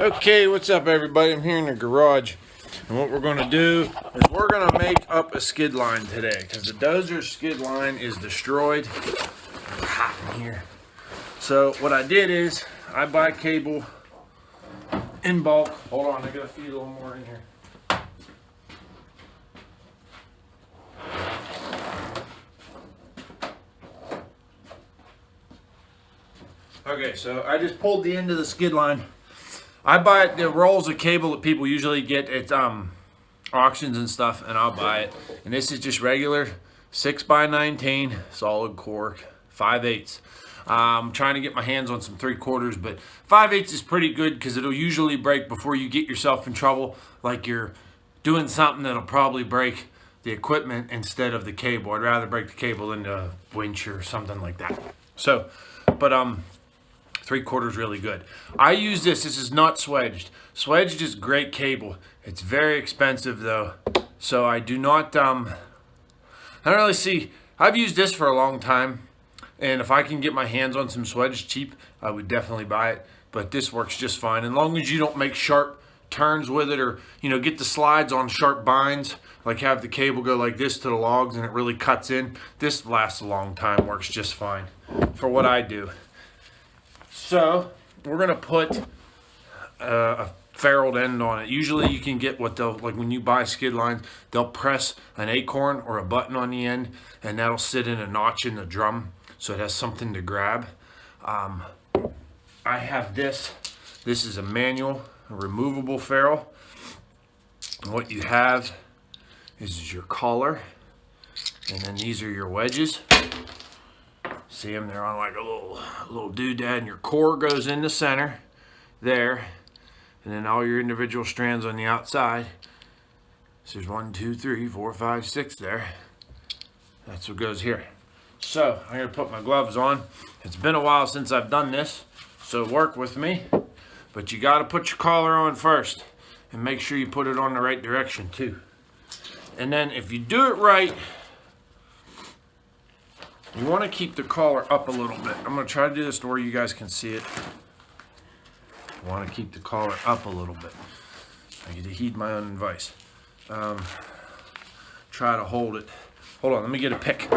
Okay, what's up everybody? I'm here in the garage, and what we're going to do is we're going to make up a skid line today because the dozer skid line is destroyed. It's hot in here. So what I did is I buy cable in bulk. Hold on, I gotta feed a little more in here. Okay, so I just pulled the end of the skid line. I buy the rolls of cable that people usually get at auctions and stuff, and I'll buy it. And this is just regular 6x19 solid cork, 5/8. I'm trying to get my hands on some 3/4, but 5/8 is pretty good because it'll usually break before you get yourself in trouble, like you're doing something that'll probably break the equipment instead of the cable. I'd rather break the cable than the winch or something like that. So, but 3/4 is really good. I use this. This is not swedged. Swedged is great cable. It's very expensive though, so I do not. I don't really see. I've used this for a long time, and if I can get my hands on some swedged cheap, I would definitely buy it. But this works just fine, as long as you don't make sharp turns with it, or get the slides on sharp binds, like have the cable go like this to the logs and it really cuts in. This lasts a long time. Works just fine for what I do. So we're gonna put a ferruled end on it. Usually you can get what they'll, like when you buy skid lines, they'll press an acorn or a button on the end, and that'll sit in a notch in the drum so it has something to grab. I have this. This is a manual, a removable ferrule. And what you have is your collar, and then these are your wedges. See them? They're on like a little doodad, and your core goes in the center there, and then all your individual strands on the outside. So there's 1, 2, 3, 4, 5, 6 there. That's what goes here. So I'm gonna put my gloves on. It's been a while since I've done this, so work with me. But you gotta put your collar on first, and make sure you put it on the right direction too. And then if you do it right, you want to keep the collar up a little bit. I'm going to try to do this to where you guys can see it. I want to keep the collar up a little bit. I get to heed my own advice. Try to hold it. Hold on, let me get a pick.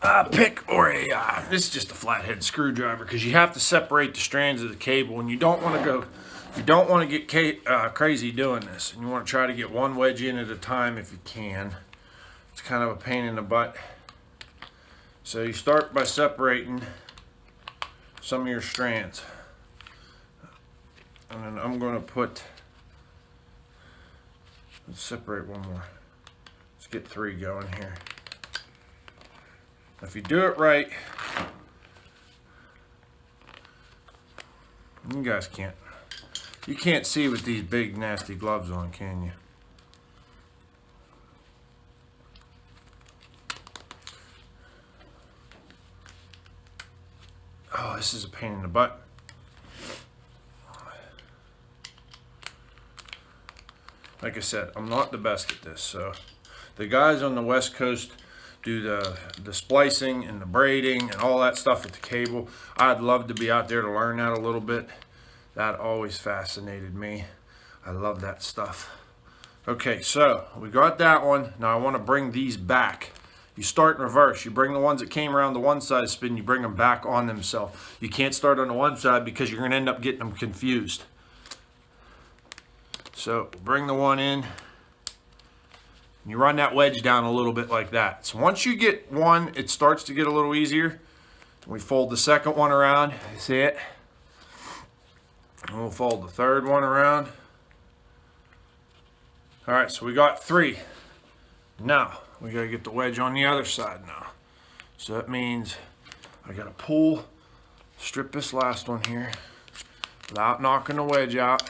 A pick or this is just a flathead screwdriver, because you have to separate the strands of the cable, and you don't want to get crazy doing this, and you want to try to get one wedge in at a time if you can. It's kind of a pain in the butt. So you start by separating some of your strands, and then I'm going to let's separate one more. Let's get 3 going here. If you do it right, you guys you can't see with these big nasty gloves on, can you? Oh, this is a pain in the butt. Like I said, I'm not the best at this, so the guys on the West Coast do the splicing and the braiding and all that stuff with the cable. I'd love to be out there to learn that a little bit. That always fascinated me. I love that stuff. Okay, so we got that one. Now I want to bring these back. You start in reverse. You bring the ones that came around the one side spin, you bring them back on themselves. You can't start on the one side because you're going to end up getting them confused. So bring the one in. You run that wedge down a little bit like that. So once you get one, it starts to get a little easier. We fold the second one around. You see it? And we'll fold the third one around. All right, so we got 3. Now we gotta get the wedge on the other side now. So that means I gotta strip this last one here without knocking the wedge out.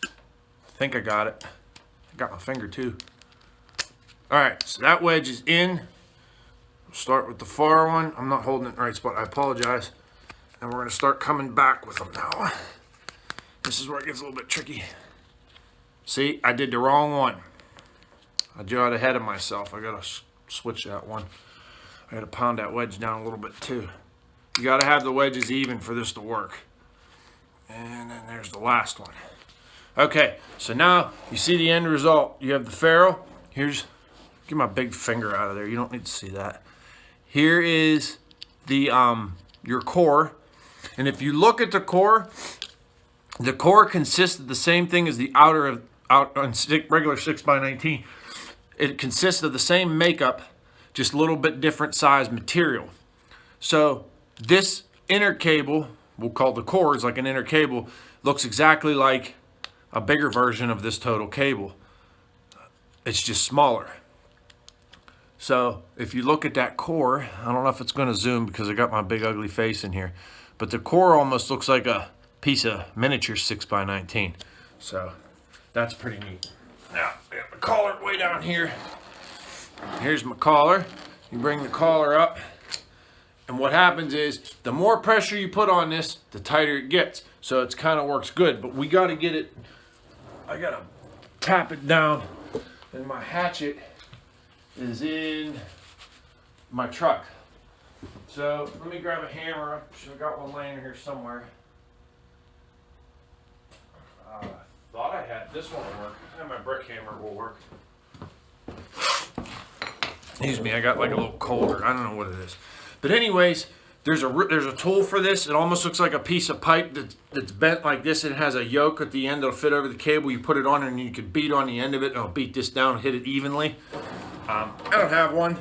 I think I got it. I got my finger too. All right, so that wedge is in. We'll start with the far one. I'm not holding it in the right spot. I apologize. And we're going to start coming back with them now. This is where it gets a little bit tricky. See, I did the wrong one. I got ahead of myself. I gotta switch that one. I gotta pound that wedge down a little bit too. You gotta have the wedges even for this to work. And then there's the last one. Okay, so now you see the end result. You have the ferrule. Here's, get my big finger out of there. You don't need to see that. Here is the your core. And if you look at the core consists of the same thing as the outer on regular 6x19. It consists of the same makeup, just a little bit different size material. So this inner cable, we'll call the core, is like an inner cable, looks exactly like a bigger version of this total cable. It's just smaller. So if you look at that core, I don't know if it's going to zoom because I got my big ugly face in here, but the core almost looks like a piece of miniature 6x19. So that's pretty neat. Now, I got my collar way down here. Here's my collar. You bring the collar up, and what happens is the more pressure you put on this, the tighter it gets. So it's kind of works good, but we got to get it, I got to tap it down, and my hatchet is in my truck. So let me grab a hammer. I got one laying here somewhere. Thought I had this one will work. And my brick hammer will work. Excuse me, I got like a little colder. I don't know what it is. But anyways, there's a tool for this. It almost looks like a piece of pipe that's bent like this. It has a yoke at the end that'll fit over the cable. You put it on and you can beat on the end of it, and it'll beat this down and hit it evenly. I don't have one.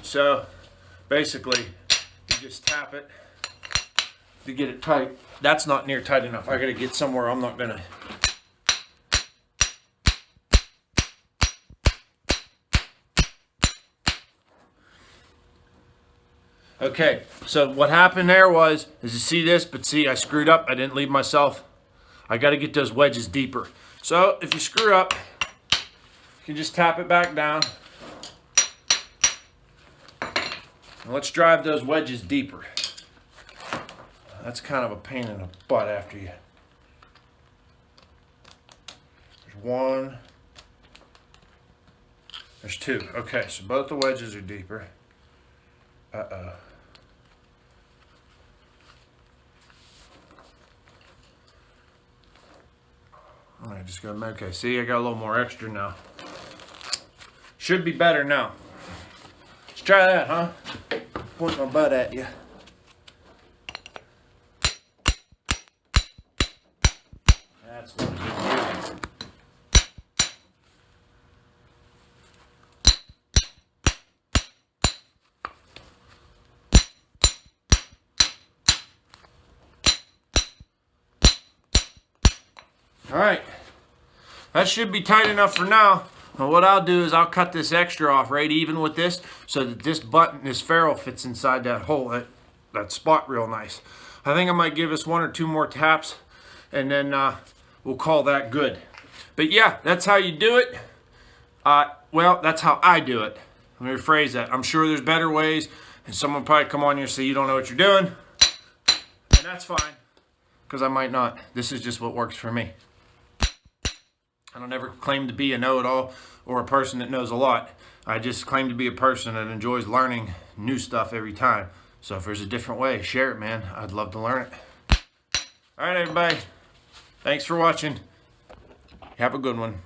So basically, you just tap it to get it tight. That's not near tight enough. I gotta get somewhere I'm not gonna. Okay, so what happened there was, is you see this, but see I screwed up, I didn't leave myself. I gotta get those wedges deeper. So if you screw up, you can just tap it back down. And let's drive those wedges deeper. That's kind of a pain in the butt after you. There's one. There's two. Okay, so both the wedges are deeper. Uh-oh. Alright, just go, okay, see, I got a little more extra now. Should be better now. Let's try that, huh? Point my butt at you. That's what I'm doing. Alright, that should be tight enough for now. Now what I'll do is I'll cut this extra off right even with this so that this button, this ferrule fits inside that hole, that spot real nice. I think I might give us one or two more taps and then we'll call that good. But yeah, that's how you do it. Well, that's how I do it. Let me rephrase that. I'm sure there's better ways, and someone probably come on here and say you don't know what you're doing. And that's fine, because I might not. This is just what works for me. I don't ever claim to be a know-it-all or a person that knows a lot. I just claim to be a person that enjoys learning new stuff every time. So if there's a different way, share it, man. I'd love to learn it. All right, everybody. Thanks for watching. Have a good one.